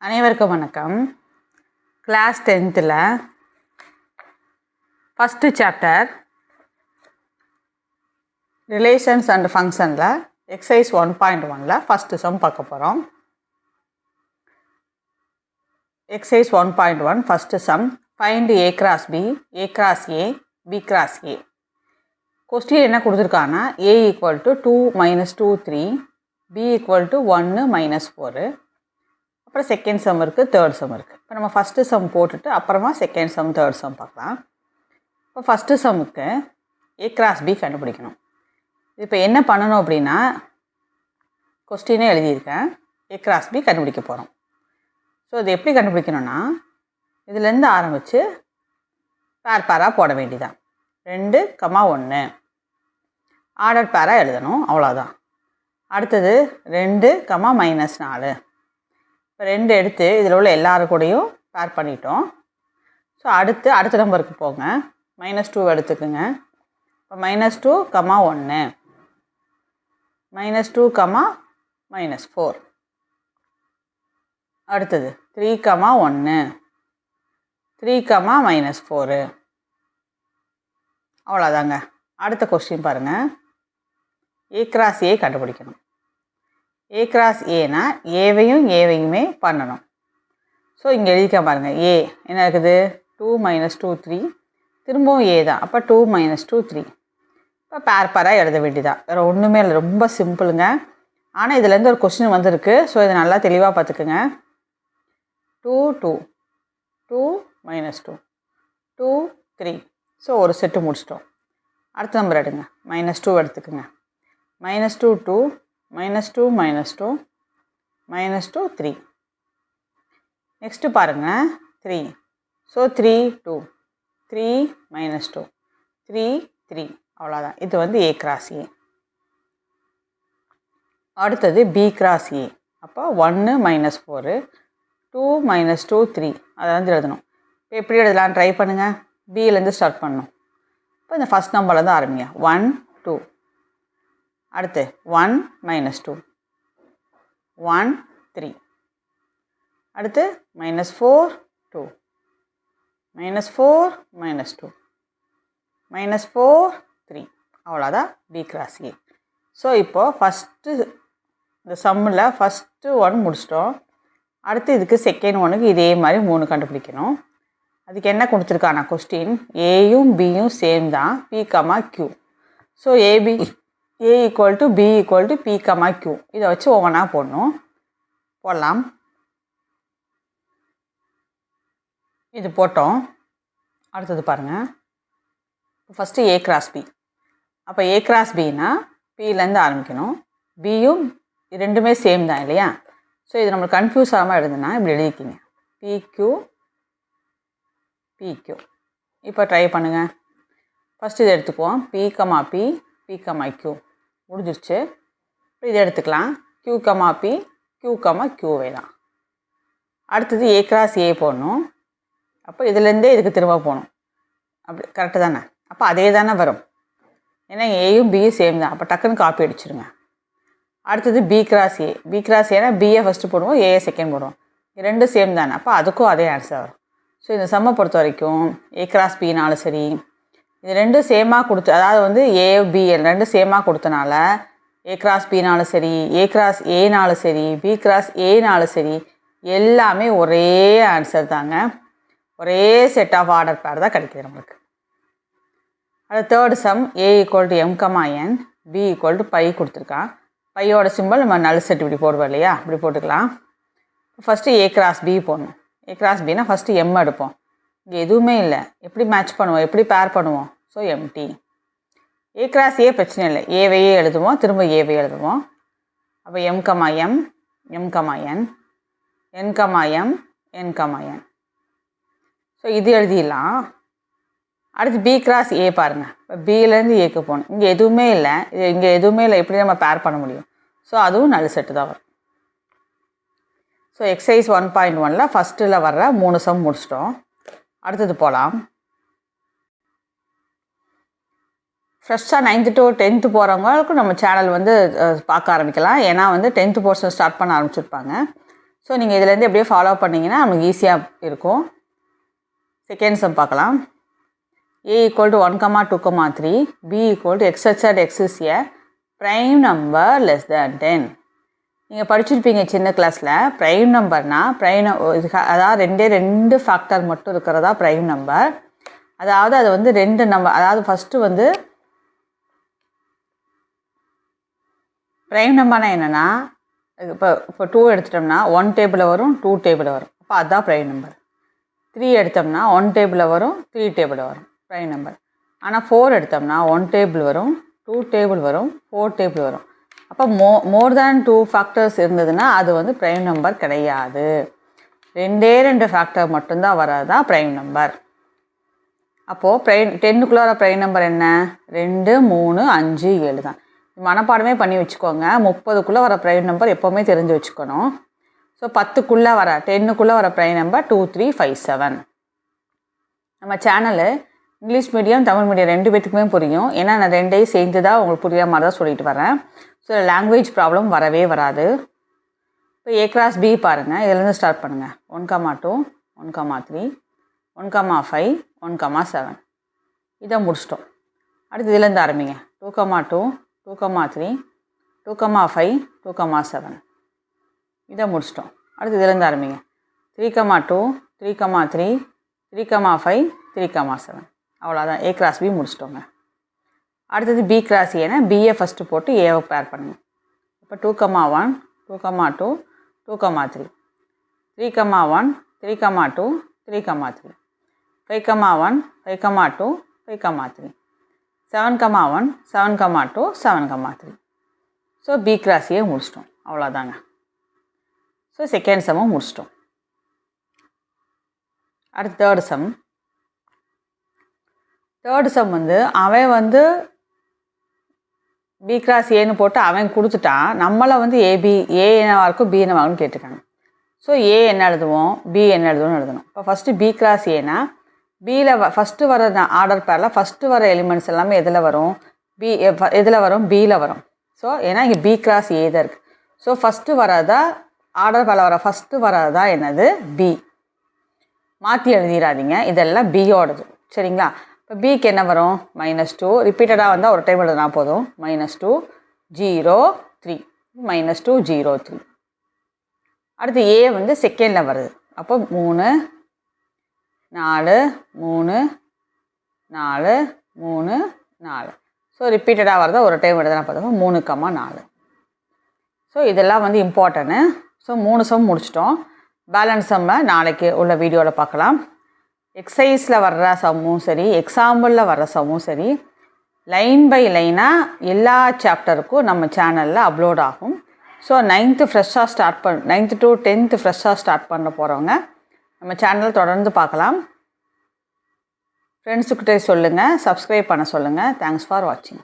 அனைவருக்கும் வணக்கம். Class 10th first chapter relations and ஃபங்க்ஷனில் எக்ஸசைஸ் 1.1 ஃபஸ்ட்டு சம் பார்க்க போகிறோம். Exercise 1.1 first sum, find a cross b, a cross a, b cross a. Question என்ன கொடுத்துருக்காங்கன்னா a = 2 - 2 3, b = 1 - 4. அப்புறம் second sum இருக்குது, தேர்ட் சம் இருக்குது. இப்போ நம்ம ஃபஸ்ட்டு சம் போட்டுட்டு அப்புறமா செகண்ட் சம், தேர்ட் சம் பார்க்கலாம். இப்போ ஃபஸ்ட்டு சம்முக்கு a cross b கண்டுபிடிக்கணும். இப்போ என்ன பண்ணணும் அப்படின்னா, கொஸ்டினே எழுதியிருக்கேன், a cross b கண்டுபிடிக்க போகிறோம். ஸோ இது எப்படி கண்டுபிடிக்கணும்னா, இதுலேருந்து ஆரம்பித்து பேராக போட வேண்டியதான். 2, 1 ஆர்டர் பேராக எழுதணும், அவ்வளோதான். அடுத்தது 2, -4. இப்போ 2 எடுத்து இதில் உள்ள எல்லாரும் கூடயும் பேர் பண்ணிட்டோம். ஸோ அடுத்த நம்பருக்கு போங்க, -2 எடுத்துக்குங்க. இப்போ -2, 1 -2, -4. அடுத்தது 3, 1 3, -4. அவ்வளோதாங்க. அடுத்த கொஸ்டின் பாருங்கள், a cross a கண்டுபிடிக்கணும். a cross aனா ஏவையுமே பண்ணணும். ஸோ இங்கே எழுதிக்க பாருங்கள், a என்ன இருக்குது, 2 - 2 3, திரும்பவும் a தான். அப்போ 2 - 2 3. இப்போ பேராக எழுத வேண்டியதான், வேறு ஒன்றுமே இல்லை, ரொம்ப சிம்பிளுங்க. ஆனால் இதுலேருந்து ஒரு கொஸ்டின் வந்திருக்கு, ஸோ இதை நல்லா தெளிவாக பார்த்துக்குங்க. 2 2 2 -2 2 3. ஸோ ஒரு செட்டு முடிச்சிட்டோம். அடுத்த நம்பர் எடுங்க, -2 எடுத்துக்குங்க. -2 2 -2 -2 -2 3. நெக்ஸ்ட்டு பாருங்கள் 3. ஸோ 3 2 3 -2 3 3. அவ்வளோதான். இது வந்து a cross a. அடுத்தது b cross a. அப்போ 1 -4 2 -2 3. அதை வந்து எழுதணும். இப்போ எப்படி எழுதலாம் ட்ரை பண்ணுங்கள். பியிலேருந்து ஸ்டார்ட் பண்ணணும். இப்போ இந்த ஃபஸ்ட் நம்பர்லேருந்து ஆரம்பிங்க. 1 2. அடுத்து 1 -2 1 3. அடுத்து -4 2 -4 -2 -4 3. அவ்வளோதான் b cross a. ஸோ இப்போது ஃபஸ்ட்டு இந்த சம்மில் ஃபஸ்ட்டு 1 முடிச்சிட்டோம். அடுத்து இதுக்கு செகண்ட் 1க்கு இதே மாதிரி 3 கண்டுபிடிக்கணும். அதுக்கு என்ன கொடுத்துருக்கானா கொஸ்டின், ஏயும் பியும் சேம் தான், p, q. So a = b = p, q. இதை வச்சு ஒவ்வொன்றா போடலாம். இது போட்டோம். அடுத்தது பாருங்கள், ஃபஸ்ட்டு a cross b. அப்போ a cross bனா பியிலேருந்து ஆரம்பிக்கணும். பியும் ரெண்டுமே சேம் தான் இல்லையா? ஸோ இது நம்மளுக்கு கன்ஃபியூஸ் ஆகாமல் எழுதுனா இப்படி எழுதிக்கிங்க, PQ. இப்போ ட்ரை பண்ணுங்கள். ஃபஸ்ட்டு இதை எடுத்துக்குவோம், p, p, q. முடிஞ்சிருச்சு. இப்போ இதை எடுத்துக்கலாம், q, p, q தான். அடுத்தது a cross a போடணும். அப்போ இதுலேருந்தே இதுக்கு திரும்ப போகணும். அப்படி கரெக்டு தானே? அப்போ அதே தானே வரும், ஏன்னா ஏயும் பியும் சேம் தான். அப்போ டக்குன்னு காப்பி அடிச்சிருங்க. அடுத்தது b cross ஏன்னா பிஏ ஃபஸ்ட்டு போடுவோம், ஏஏ செகண்ட் போடுவோம். ரெண்டும் சேம் தானே, அப்போ அதுக்கும் அதே ஆன்சர் வரும். ஸோ இந்த சம்மை பொறுத்த வரைக்கும் a cross bனாலும் சரி, இது ரெண்டும் சேமாக கொடுத்து, அதாவது வந்து ஏ பி ரெண்டும் சேமாக கொடுத்தனால a cross bனாலும் சரி, a cross aனாலும் சரி, b cross aனாலும் சரி, எல்லாமே ஒரே ஆன்சர் தாங்க. ஒரே செட் ஆஃப் ஆர்டர் பேர் தான் கிடைக்கிது நம்மளுக்கு. அது third sum, a = m, n, b = π கொடுத்துருக்கான். பையோட சிம்பிள் நம்ம நல் செட் இப்படி போடுவோம் இல்லையா, இப்படி போட்டுக்கலாம். ஃபஸ்ட்டு a cross b போடணும். a cross bனா ஃபஸ்ட்டு m எடுப்போம். இங்கே எதுவுமே இல்லை, எப்படி மேட்ச் பண்ணுவோம், எப்படி பேர் பண்ணுவோம்? So empty. a cross a பிரச்சனை இல்லை, ஏவையே எழுதுவோம், திரும்ப ஏவையே எழுதுவோம். அப்போ m, m, n, n, n. So இது எழுதிடலாம். அடுத்து b cross a பாருங்கள். இப்போ பியிலேருந்து ஏக்கு போகணும். இங்கே எதுவுமே இல்லை, எப்படி நம்ம பேர் பண்ண முடியும்? ஸோ அதுவும் நல்ல செட்டு தான் வரும். ஸோ எக்ஸசைஸ் 1.1 ஃபஸ்ட்டில் வர்ற 3 சம் முடிச்சிட்டோம். அடுத்தது போகலாம். ஃப்ரெஷ்ஷாக 9th to 10th போகிறவங்களுக்கும் நம்ம சேனல் வந்து பார்க்க ஆரம்பிக்கலாம். ஏன்னா வந்து 10th போர்ஷன் ஸ்டார்ட் பண்ண ஆரம்பிச்சிருப்பாங்க. ஸோ நீங்கள் இதுலேருந்து எப்படியே ஃபாலோ பண்ணிங்கன்னா நமக்கு ஈஸியாக இருக்கும். செகண்ட் சம் பார்க்கலாம். a = 1, 2, 3, b = x such that x is a prime number less than 10. நீங்கள் படிச்சிருப்பீங்க சின்ன கிளாஸில். ப்ரைம் நம்பர்னால் அதாவது ரெண்டு ஃபேக்டர் மட்டும் இருக்கிறதா ப்ரைம் நம்பர். அதாவது அது வந்து 2 நம்பர், அதாவது ஃபஸ்ட்டு வந்து ப்ரைம் நம்பர்னால் என்னென்னா, இப்போ 2 எடுத்துட்டோம்னா 1 டேபிளில் வரும், 2 டேபிளில் வரும். அப்போ அதுதான் ப்ரைம் நம்பர். 3 எடுத்தோம்னா 1 டேபிளில் வரும், 3 டேபிளில் வரும் ப்ரைம் நம்பர். ஆனால் 4 எடுத்தோம்னா 1 டேபிள் வரும், 2 டேபிள் வரும், 4 டேபிள் வரும். அப்போ மோர் தேன் 2 ஃபேக்டர்ஸ் இருந்ததுன்னா அது வந்து ப்ரைம் நம்பர் கிடையாது. 2 ஃபேக்டர் மட்டும்தான் வராதான் ப்ரைம் நம்பர். அப்போது 10க்குள்ளே வர ப்ரைம் நம்பர் என்ன? 2, 3, 5, 7 தான். மனப்பாடமே பண்ணி வச்சுக்கோங்க. 30க்குள்ளே வர ப்ரைம் நம்பர் எப்போவுமே தெரிஞ்சு வச்சுக்கணும். ஸோ 10க்குள்ளே வர 10க்குள்ளே வர ப்ரைம் நம்பர் 2, 3, 5, 7. நம்ம channel English medium Tamil medium 2 பேத்துக்குமே புரியும். ஏன்னா நான் 2ஐயும் சேர்ந்து தான் உங்களுக்கு புரியாத மாதிரி தான் சொல்லிட்டு வரேன். ஸோ லாங்குவேஜ் ப்ராப்ளம் வரவே வராது. இப்போ A × B பாருங்கள். இதிலேருந்து ஸ்டார்ட் பண்ணுங்கள். 1, 2, 1, 3, 1, 5, 1, 7. இதை முடிச்சிட்டோம். அடுத்து இதிலேருந்து ஆரம்பிங்க. 2, 2, 2, 3, 2, 5, 2, 7. இதை முடிச்சிட்டோம். அடுத்து இதிலேருந்து ஆரம்பிங்க. 3, 2, 3, 3, 3, 5, 3, 7. அவ்வளோதான். A × B முடிச்சிட்டோங்க. அடுத்தது B × Aனா Bயை ஃபஸ்ட்டு போட்டு Aவை பேர் பண்ணுங்கள். இப்போ 2, 1, 2, 2, 2, 3, 3, 1, 3, 2, 3, 3, 5, 1, 5, 2, 5, 3, 7, 1, 7, 2, 7, 3. ஸோ B × A முடிச்சிட்டோம். அவ்வளோதாங்க. ஸோ செகண்ட் சம்மும் முடிச்சிட்டோம். அடுத்து தேர்டு சம் வந்து அவன் வந்து B × Aன்னு போட்டு அவன் கொடுத்துட்டான். நம்மளை வந்து A என்னவாக இருக்கும், B என்னவாகும்னு கேட்டிருக்காங்க. ஸோ A என்ன எழுதுவோம், B என்ன எழுதுவோம்னு எழுதணும். இப்போ ஃபஸ்ட்டு B × Aனா Bயில் ஃபஸ்ட்டு வர ஆர்டர் பேரில் ஃபஸ்ட்டு வர எலிமெண்ட்ஸ் எல்லாமே எதில் வரும், Bயில் வரும். ஸோ ஏன்னா இங்கே B × A தான் இருக்குது. ஸோ ஃபஸ்ட்டு வரதா ஆர்டர் பேரில் வர ஃபஸ்ட்டு வரதா என்னது, B. மாற்றி எழுதிடாதீங்க. இதெல்லாம் Bயோடது. சரிங்களா? இப்போ Bக்கு என்ன வரும், -2. ரிப்பீட்டடாக வந்தால் ஒரு டைம் எழுதுனா போதும். -2, 0, 3, -2, 0, 3. அடுத்து A வந்து செகண்டில் வருது. அப்போ 3, 4, 3, 4, 3, 4. ஸோ ரிப்பீட்டடாக வரதா ஒரு டைம் எழுதுனா போதும். 3, 4. ஸோ இதெல்லாம் வந்து இம்பார்ட்டன்னு. ஸோ 3 சம் முடிச்சிட்டோம். பேலன்ஸ் சம்மை நாளைக்கு உள்ள வீடியோவில் பார்க்கலாம். எக்ஸசைஸில் வர்ற சம்மும் சரி, எக்ஸாம்பிளில் வர்ற சம்மும் சரி, லைன் பை லைனாக எல்லா சாப்டருக்கும் நம்ம சேனலில் அப்லோட் ஆகும். ஸோ 9th to 10th ஃப்ரெஷ்ஷாக ஸ்டார்ட் பண்ண போகிறவங்க நம்ம சேனல் தொடர்ந்து பார்க்கலாம். ஃப்ரெண்ட்ஸுக்கிட்டே சொல்லுங்கள், சப்ஸ்கிரைப் பண்ண சொல்லுங்கள். தேங்க்ஸ் ஃபார் வாட்சிங்.